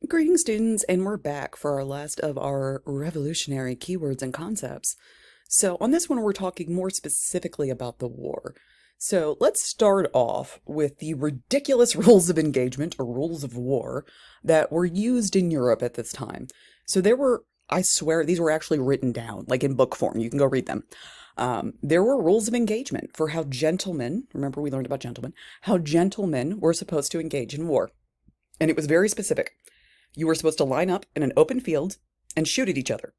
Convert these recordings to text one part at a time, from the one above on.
Greetings, students, and we're back for our last of our revolutionary keywords and concepts. So on this one, we're talking more specifically about the war. So let's start off with the ridiculous rules of engagement, or rules of war, that were used in Europe at this time. So there were, I swear, these were actually written down, like in book form. You can go read them. There were rules of engagement for how gentlemen, remember we learned about gentlemen, how gentlemen were supposed to engage in war. And it was very specific. You were supposed to line up in an open field and shoot at each other.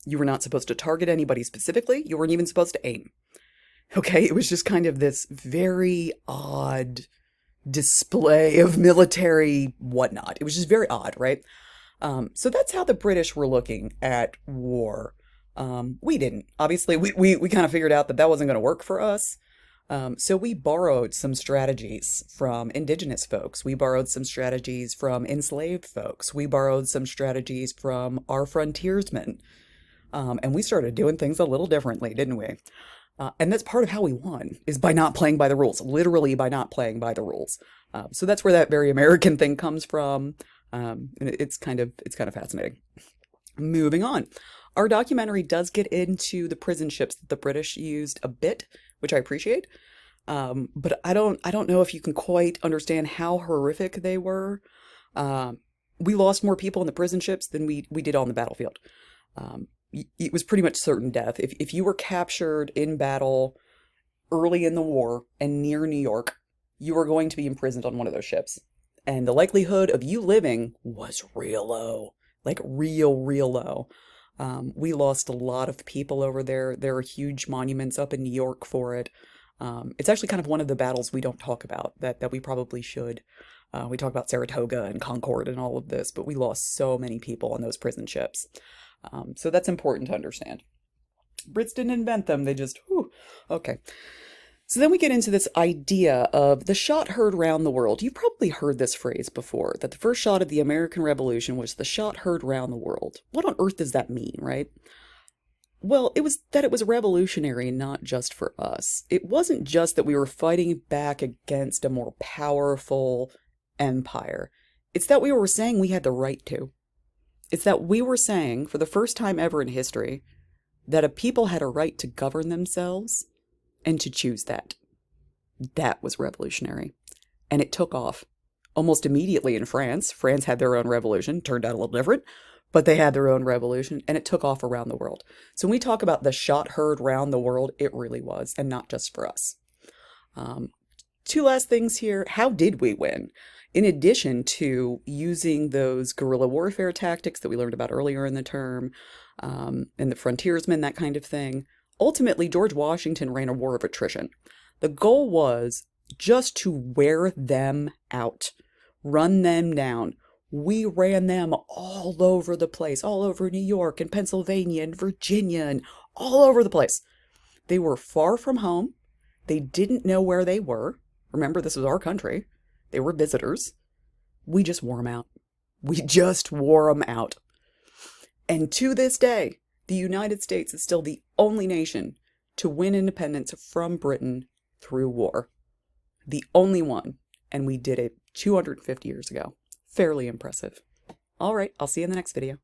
You were not supposed to target anybody specifically. You weren't even supposed to aim. Okay, it was just kind of this very odd display of military whatnot. It was just very odd, right? So that's how the British were looking at war. We didn't. Obviously, we kind of figured out that that wasn't going to work for us. So we borrowed some strategies from indigenous folks. We borrowed some strategies from enslaved folks. We borrowed some strategies from our frontiersmen. And we started doing things a little differently, didn't we? And that's part of how we won, is by not playing by the rules, literally by not playing by the rules. So that's where that very American thing comes from. And it's kind of fascinating. Moving on. Our documentary does get into the prison ships that the British used a bit, which I appreciate. But I don't know if you can quite understand how horrific they were. We lost more people in the prison ships than we did on the battlefield. It was pretty much certain death. If you were captured in battle early in the war and near New York, you were going to be imprisoned on one of those ships. And the likelihood of you living was real low, like real low. We lost a lot of people over there. There are huge monuments up in New York for it. It's actually kind of one of the battles we don't talk about that we probably should. We talk about Saratoga and Concord and all of this, but we lost so many people on those prison ships. So that's important to understand. Brits didn't invent them. They just, whew, okay. So then we get into this idea of the shot heard round the world. You've probably heard this phrase before, that the first shot of the American Revolution was the shot heard round the world. What on earth does that mean, right? Well, it was revolutionary, not just for us. It wasn't just that we were fighting back against a more powerful empire. It's that we were saying we had the right to. It's that we were saying, for the first time ever in history, that a people had a right to govern themselves and to choose that. That was revolutionary. And it took off almost immediately in France. France had their own revolution, turned out a little different, but they had their own revolution, and it took off around the world. So when we talk about the shot heard round the world, it really was, and not just for us. Two last things here. How did we win? In addition to using those guerrilla warfare tactics that we learned about earlier in the term, and the frontiersmen, that kind of thing, ultimately, George Washington ran a war of attrition. The goal was just to wear them out, run them down. We ran them all over the place, all over New York and Pennsylvania and Virginia and all over the place. They were far from home. They didn't know where they were. Remember, this was our country. They were visitors. We just wore them out. We just wore them out. And to this day, the United States is still the only nation to win independence from Britain through war. The only one. And we did it 250 years ago. Fairly impressive. All right, I'll see you in the next video.